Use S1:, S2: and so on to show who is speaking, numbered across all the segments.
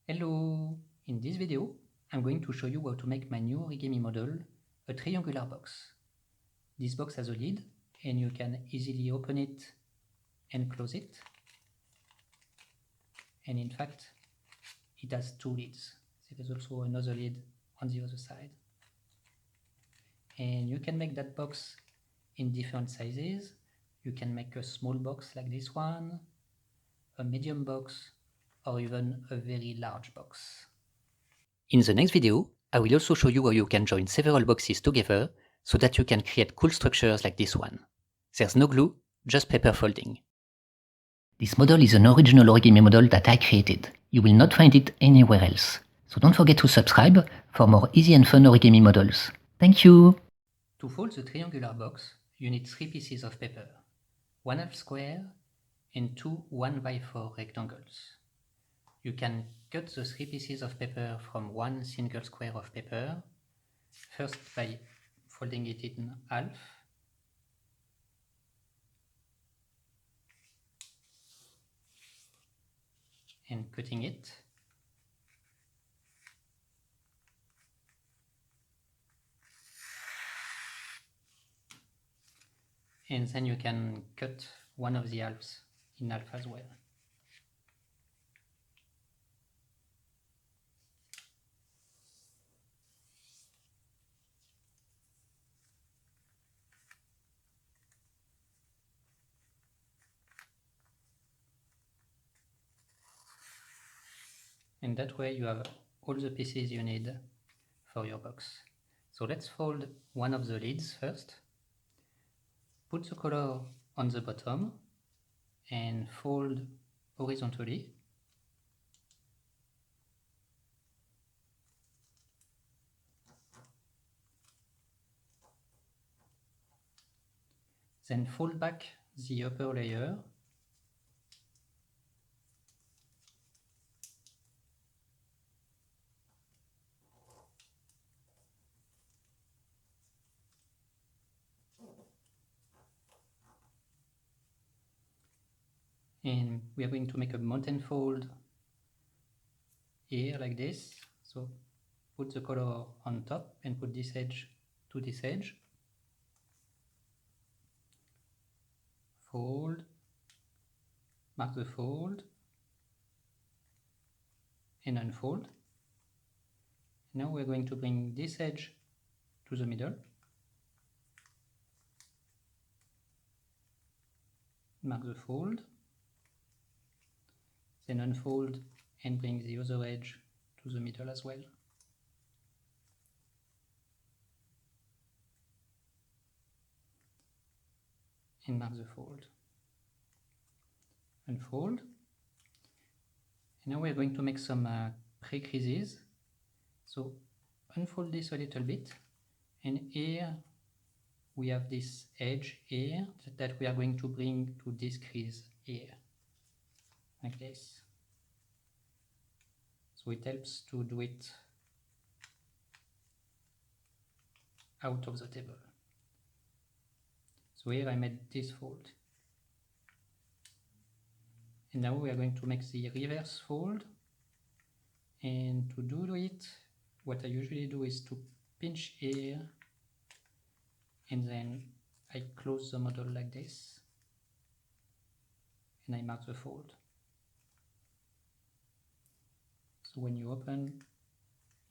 S1: Hello! In this video, I'm going to show you how to make my new origami model, a triangular box. This box has a lid and you can easily open it and close it. And in fact, it has two lids. There is also another lid on the other side. And you can make that box in different sizes. You can make a small box like this one, a medium box, or even a very large box. In the next video, I will also show you how you can join several boxes together so that you can create cool structures like this one. There's no glue, just paper folding. This model is an original origami model that I created. You will not find it anywhere else. So don't forget to subscribe for more easy and fun origami models. Thank you! To fold the triangular box, you need 3 pieces of paper, 1/2 square and 2 1x4 rectangles. You can cut the 3 pieces of paper from one single square of paper, first by folding it in half, and cutting it. And then you can cut one of the halves in half as well. And that way you have all the pieces you need for your box. So let's fold one of the lids first. Put the color on the bottom and fold horizontally. Then fold back the upper layer . And we are going to make a mountain fold here like this. So put the color on top and put this edge to this edge. Fold, mark the fold, and unfold. Now we're going to bring this edge to the middle. Mark the fold, then unfold and bring the other edge to the middle as well. And mark the fold. Unfold. And now we're going to make some pre-creases. So unfold this a little bit, and here we have this edge here that we are going to bring to this crease here, like this. So it helps to do it out of the table. So here I made this fold. And now we are going to make the reverse fold. And to do it, what I usually do is to pinch here, and then I close the model like this, and I mark the fold. So when you open,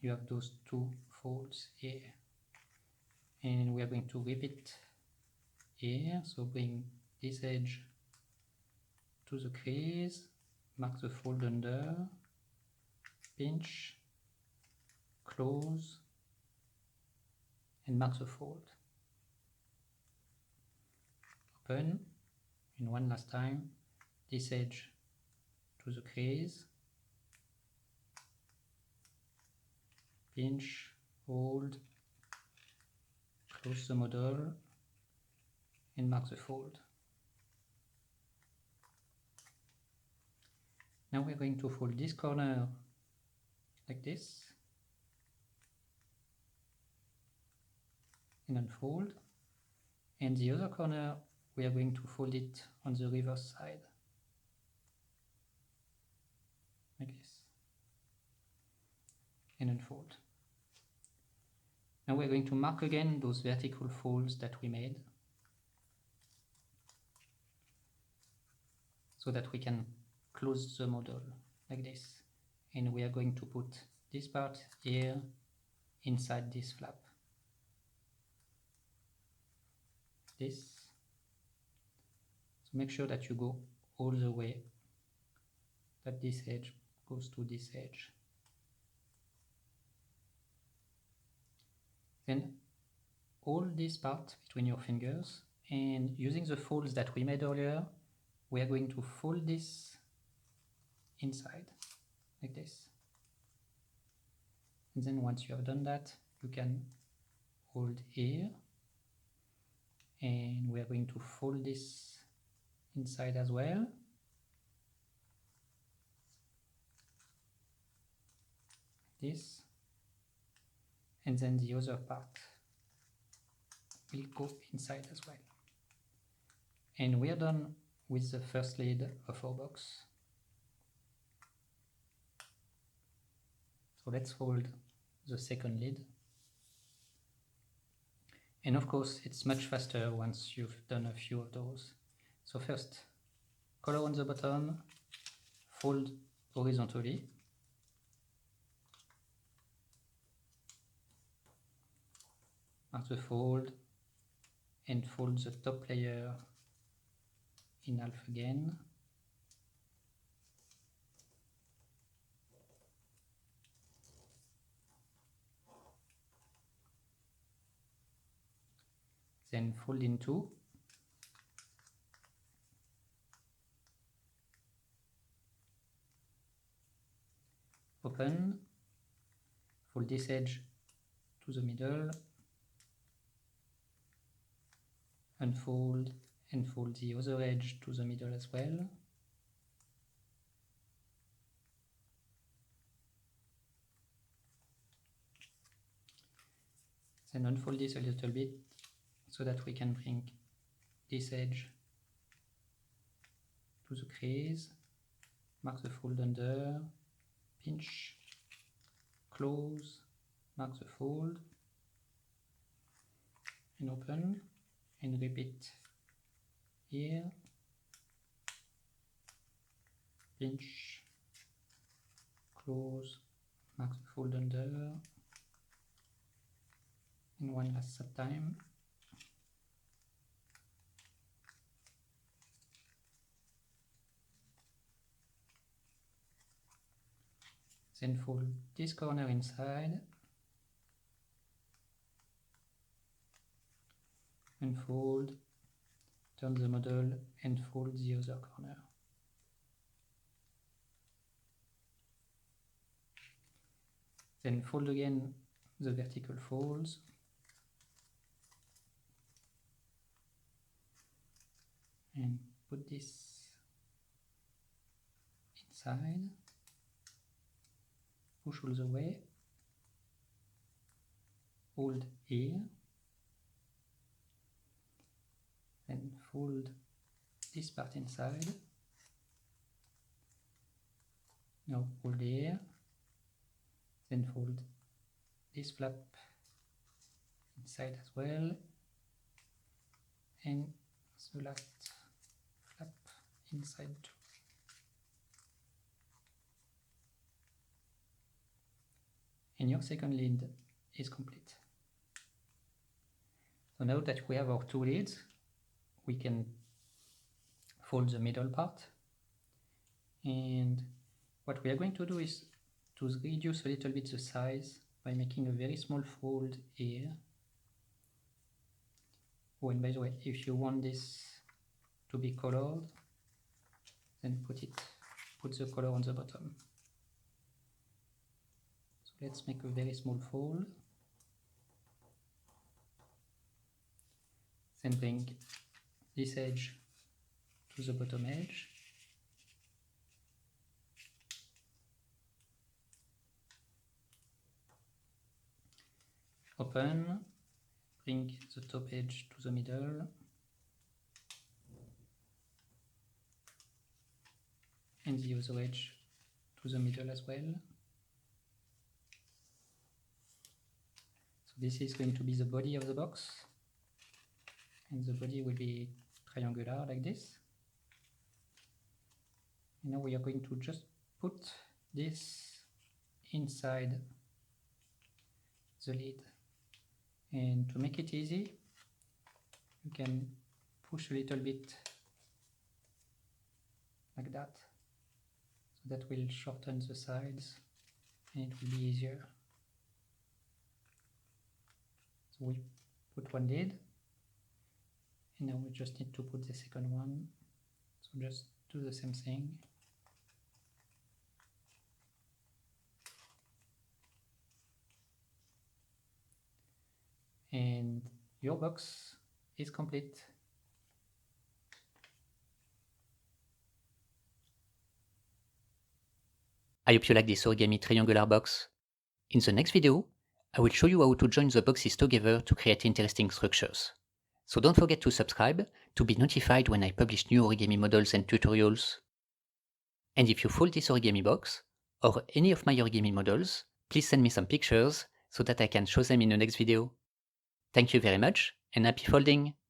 S1: you have those two folds here. And we are going to repeat here. So bring this edge to the crease, mark the fold under, pinch, close, and mark the fold. Open, and one last time, this edge to the crease, pinch, hold, close the model, and mark the fold. Now we're going to fold this corner like this, and unfold, and the other corner we are going to fold it on the reverse side, like this. and unfold. Now we're going to mark again those vertical folds that we made so that we can close the model like this. And we are going to put this part here inside this flap. This. So make sure that you go all the way, that this edge goes to this edge. Then hold this part between your fingers, and using the folds that we made earlier, we are going to fold this inside like this. And then once you have done that, you can hold here, and we are going to fold this inside as well. This, and then the other part will go inside as well. And we are done with the first lid of our box. So let's fold the second lid. And of course, it's much faster once you've done a few of those. So first, color on the bottom, fold horizontally. Mark the fold, and fold the top layer in half again. Then fold in two. Open, fold this edge to the middle, unfold, and fold the other edge to the middle as well. Then unfold this a little bit so that we can bring this edge to the crease, mark the fold under, pinch, close, mark the fold, and open, and repeat here, pinch, close, mark the fold under, and one last time. Then fold this corner inside, unfold, turn the model, and fold the other corner. Then fold again the vertical folds, and put this inside, push all the way, hold here, then fold this part inside, now hold here, then fold this flap inside as well, and the last flap inside too. And your second lid is complete. So now that we have our two lids, we can fold the middle part. And what we are going to do is to reduce a little bit the size by making a very small fold here. Oh, and by the way, if you want this to be colored, then put the color on the bottom. So let's make a very small fold. Then bring this edge to the bottom edge. Open, bring the top edge to the middle, and the other edge to the middle as well. So this is going to be the body of the box, and the body will be triangular like this. And now we are going to just put this inside the lid. And to make it easy, you can push a little bit like that. So that will shorten the sides and it will be easier. So we put one lid, and now we just need to put the second one. So just do the same thing. And your box is complete. I hope you like this origami triangular box. In the next video, I will show you how to join the boxes together to create interesting structures. So don't forget to subscribe to be notified when I publish new origami models and tutorials. And if you fold this origami box, or any of my origami models, please send me some pictures so that I can show them in the next video. Thank you very much, and happy folding!